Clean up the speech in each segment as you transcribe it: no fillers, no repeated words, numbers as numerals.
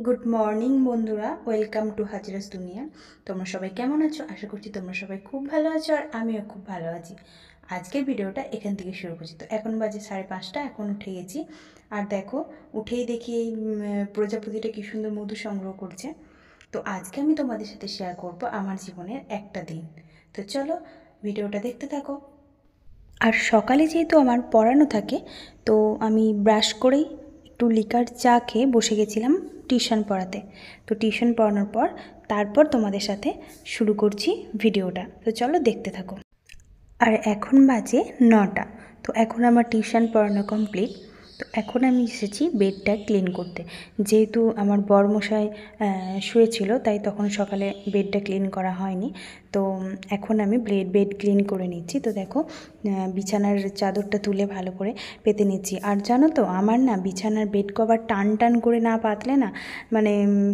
Good morning বন্ধুরা, welcome to হাজিরাস দুনিয়া। তোমরা সবাই কেমন আছো? আশা করছি তোমরা সবাই খুব ভালো আছো, আর আমিও খুব ভালো আছি। আজকের ভিডিওটা এখান থেকে শুরু করছি। তো এখন বাজে 5:30, এখন উঠে গেছি। আর দেখো, উঠেই দেখি এই প্রজাপতিটা কী সুন্দর মধু সংগ্রহ করছে। তো আজকে আমি তোমাদের সাথে শেয়ার করব আমার জীবনের একটা দিন। তো চলো ভিডিওটা দেখতে থাকো। আর সকালে যেহেতু আমার পড়ানো থাকে, তো আমি ব্রাশ করেই একটু লিকার চা খেয়ে বসে গেছিলাম টিউশন পড়াতে। তো টিউশন পড়ানোর পর তারপর তোমাদের সাথে শুরু করছি ভিডিওটা। তো চলো দেখতে থাকো। আর এখন বাজে 9টা। তো এখন আমার টিউশন পড়ানো কমপ্লিট। তো এখন আমি এসেছি বেডটা ক্লিন করতে। যেহেতু আমার বরমশাই শুয়েছিল, তাই তখন সকালে বেডটা ক্লিন করা হয়নি। তো এখন আমি বেড ক্লিন করে নিচ্ছি। তো দেখো, বিছানার চাদরটা তুলে ভালো করে পেতে নিচ্ছি। আর জানো তো, আমার না বিছানার বেড কভার টান টান করে না পাতলে না, মানে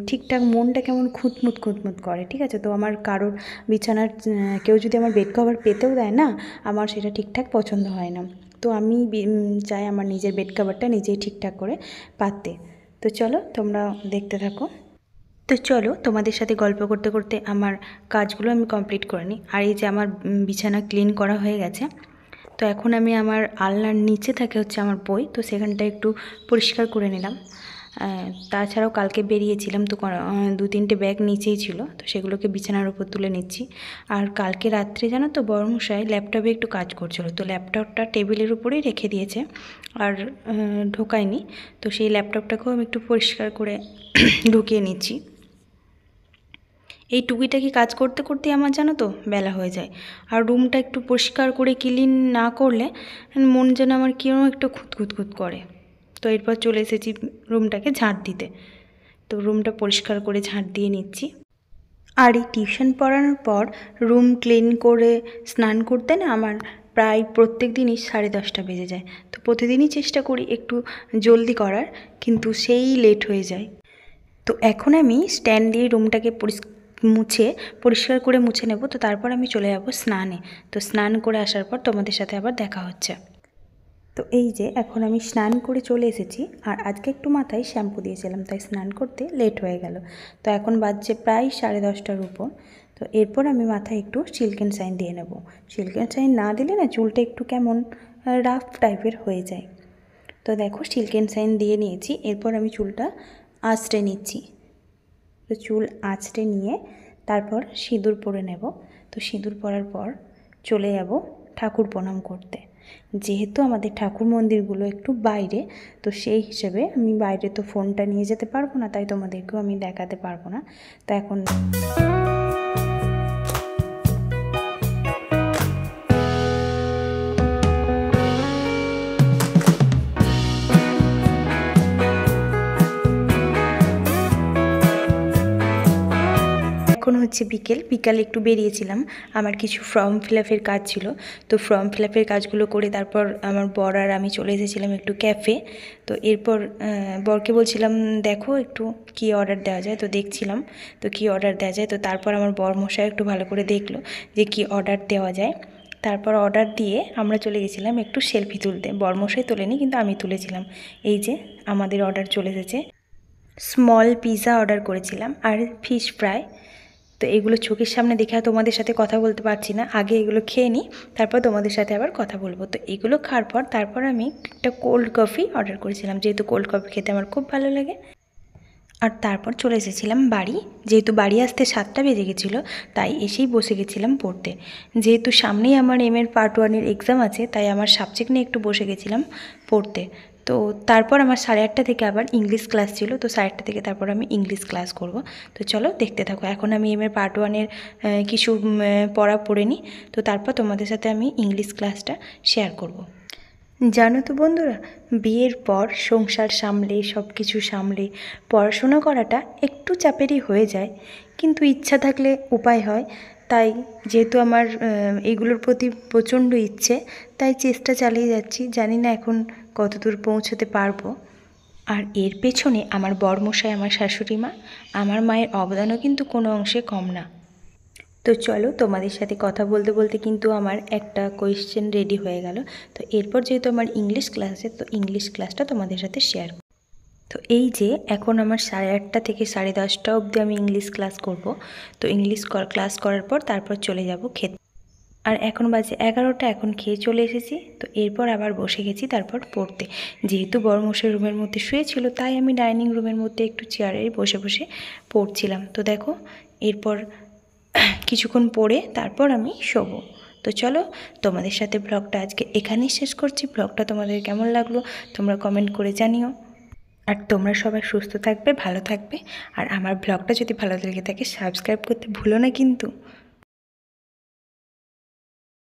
ঠিকঠাক মনটা কেমন খুঁতমুত করে, ঠিক আছে? তো আমার কারোর বিছানার কেউ যদি আমার বেড কভার পেতেও দেয় না, আমার সেটা ঠিকঠাক পছন্দ হয় না। তো আমি চাই আমার নিজের বেড কভারটা নিজেই ঠিকঠাক করে পাততে। তো চলো তোমরা দেখতে থাকো। তো চলো তোমাদের সাথে গল্প করতে করতে আমার কাজগুলো আমি কমপ্লিট করে নিই। আর এই যে আমার বিছানা ক্লিন করা হয়ে গেছে। তো এখন আমি আমার আলনার নিচে থাকে হচ্ছে আমার বই, তো সেখানটা একটু পরিষ্কার করে নিলাম। তাছাড়াও কালকে বেরিয়েছিলাম, তো 2-3টে ব্যাগ নিচেই ছিল, তো সেগুলোকে বিছানার উপর তুলে নিচ্ছি। আর কালকে রাত্রে জানো তো, বড়মশাই ল্যাপটপে একটু কাজ করছিল, তো ল্যাপটপটা টেবিলের উপরেই রেখে দিয়েছে আর ঢোকায়নি। তো সেই ল্যাপটপটাকেও আমি একটু পরিষ্কার করে ঢুকিয়ে নিচ্ছি। এই টুকিটাকি কাজ করতে করতে আমার জানো তো বেলা হয়ে যায়। আর রুমটা একটু পরিষ্কার করে ক্লিন না করলে মন যেন আমার কিরকম একটু খুঁত করে। তো এরপর চলে এসেছি রুমটাকে ঝাঁট দিতে। তো রুমটা পরিষ্কার করে ঝাঁট দিয়ে নিচ্ছি। আর এই টিউশন পড়ানোর পর রুম ক্লিন করে স্নান করতে না আমার প্রায় প্রত্যেক দিনই 10:30 বেজে যায়। তো প্রতিদিনই চেষ্টা করি একটু জলদি করার, কিন্তু সেই লেট হয়ে যায়। তো এখন আমি স্ট্যান্ড দিয়ে রুমটাকে পরিষ্কার করে মুছে নেব। তো তারপর আমি চলে যাব স্নানে। তো স্নান করে আসার পর তোমাদের সাথে আবার দেখা হচ্ছে। তো এই যে এখন আমি স্নান করে চলে এসেছি। আর আজকে একটু মাথায় শ্যাম্পু দিয়েছিলাম, তাই স্নান করতে লেট হয়ে গেল। তো এখন বাজছে প্রায় 10:30টার উপর। তো এরপর আমি মাথায় একটু সিল্কেন শাইন দিয়ে নেব। সিল্কেন শাইন না দিলে না চুলটা একটু কেমন রাফ টাইপের হয়ে যায়। তো দেখো, সিল্কেন শাইন দিয়ে নিয়েছি। এরপর আমি চুলটা আঁচড়ে নিচ্ছি। তো চুল আঁচড়ে নিয়ে তারপর সিঁদুর পরে নেব। তো সিঁদুর পরার পর চলে যাব ঠাকুর প্রণাম করতে। যেহেতু আমাদের ঠাকুর মন্দিরগুলো একটু বাইরে, তো সেই হিসেবে আমি বাইরে তো ফোনটা নিয়ে যেতে পারবো না, তাই তোমাদেরকেও আমি দেখাতে পারবো না। তো এখন এখন হচ্ছে বিকালে একটু বেরিয়েছিলাম। আমার কিছু ফর্ম ফিল আপের কাজ ছিল। তো ফর্ম ফিল আপের কাজগুলো করে তারপর আমার বর আর আমি চলে এসেছিলাম একটু ক্যাফে। তো এরপর বরকে বলছিলাম দেখো একটু কী অর্ডার দেওয়া যায়। তো দেখছিলাম তো কী অর্ডার দেওয়া যায়। তো তারপর আমার বরমশাই একটু ভালো করে দেখলো যে কী অর্ডার দেওয়া যায়। তারপর অর্ডার দিয়ে আমরা চলে গেছিলাম একটু সেলফি তুলতে। বরমশাই তোলেনি, কিন্তু আমি তুলেছিলাম। এই যে আমাদের অর্ডার চলে এসেছে। স্মল পিৎজা অর্ডার করেছিলাম আর ফিশ ফ্রাই। তো এগুলো চোখের সামনে দেখে আর তোমাদের সাথে কথা বলতে পারছি না। আগে এগুলো খেয়ে নিই, তারপর তোমাদের সাথে আবার কথা বলবো। তো এগুলো খাওয়ার পর তারপর আমি একটা কোল্ড কফি অর্ডার করেছিলাম, যেহেতু কোল্ড কফি খেতে আমার খুব ভালো লাগে। আর তারপর চলে এসেছিলাম বাড়ি। যেহেতু বাড়ি আসতে 7টা বেজে গেছিলো, তাই এসেই বসে গেছিলাম পড়তে। যেহেতু সামনেই আমার এমএর পার্ট 1-এর এক্সাম আছে, তাই আমার সাবজেক্ট নিয়ে একটু বসে গেছিলাম পড়তে। তো তারপর আমার 8:30 থেকে আবার ইংলিশ ক্লাস ছিল। তো 8:30 থেকে তারপর আমি ইংলিশ ক্লাস করব। তো চলো দেখতে থাকো। এখন আমি এমএর পার্ট 1-এর কিছু পড়া পড়ে নিই। তো তারপর তোমাদের সাথে আমি ইংলিশ ক্লাসটা শেয়ার করব। জানো তো বন্ধুরা, বিয়ের পর সংসার সামলে সব কিছু সামলে পড়াশুনো করাটা একটু চাপেরই হয়ে যায়, কিন্তু ইচ্ছা থাকলে উপায় হয়। তাই যেহেতু আমার এইগুলোর প্রতি প্রচণ্ড ইচ্ছে, তাই চেষ্টা চালিয়ে যাচ্ছি। জানি না এখন কতদূর পৌঁছতে পারবো। আর এর পেছনে আমার বরমশাই, আমার শাশুড়ি মা, আমার মায়ের অবদানও কিন্তু কোনো অংশে কম না। তো চলো তোমাদের সাথে কথা বলতে বলতে কিন্তু আমার একটা কোয়েশ্চেন রেডি হয়ে গেল। তো এরপর যেহেতু আমার ইংলিশ ক্লাস আছে, তো ইংলিশ ক্লাসটা তোমাদের সাথে শেয়ার। তো এই যে এখন আমার 8:30 থেকে 10:30 অবধি আমি ইংলিশ ক্লাস করব। তো ইংলিশ ক্লাস করার পর তারপর চলে যাব খেতে। আর এখন বাজে 11টা, এখন খেয়ে চলে এসেছি। তো এরপর আবার বসে গেছি তারপর পড়তে। যেহেতু বড়মশাই রুমের মধ্যে শুয়েছিল, তাই আমি ডাইনিং রুমের মধ্যে একটু চেয়ারে বসে বসে পড়ছিলাম। তো দেখো এরপর কিছুক্ষণ পড়ে তারপর আমি শোবো। তো চলো, তোমাদের সাথে ব্লগটা আজকে এখানেই শেষ করছি। ব্লগটা তোমাদের কেমন লাগলো তোমরা কমেন্ট করে জানিও। আর তোমরা সবাই সুস্থ থাকবে, ভালো থাকবে। আর আমার ব্লগটা যদি ভালো লেগে থাকে সাবস্ক্রাইব করতে ভুলো না কিন্তু।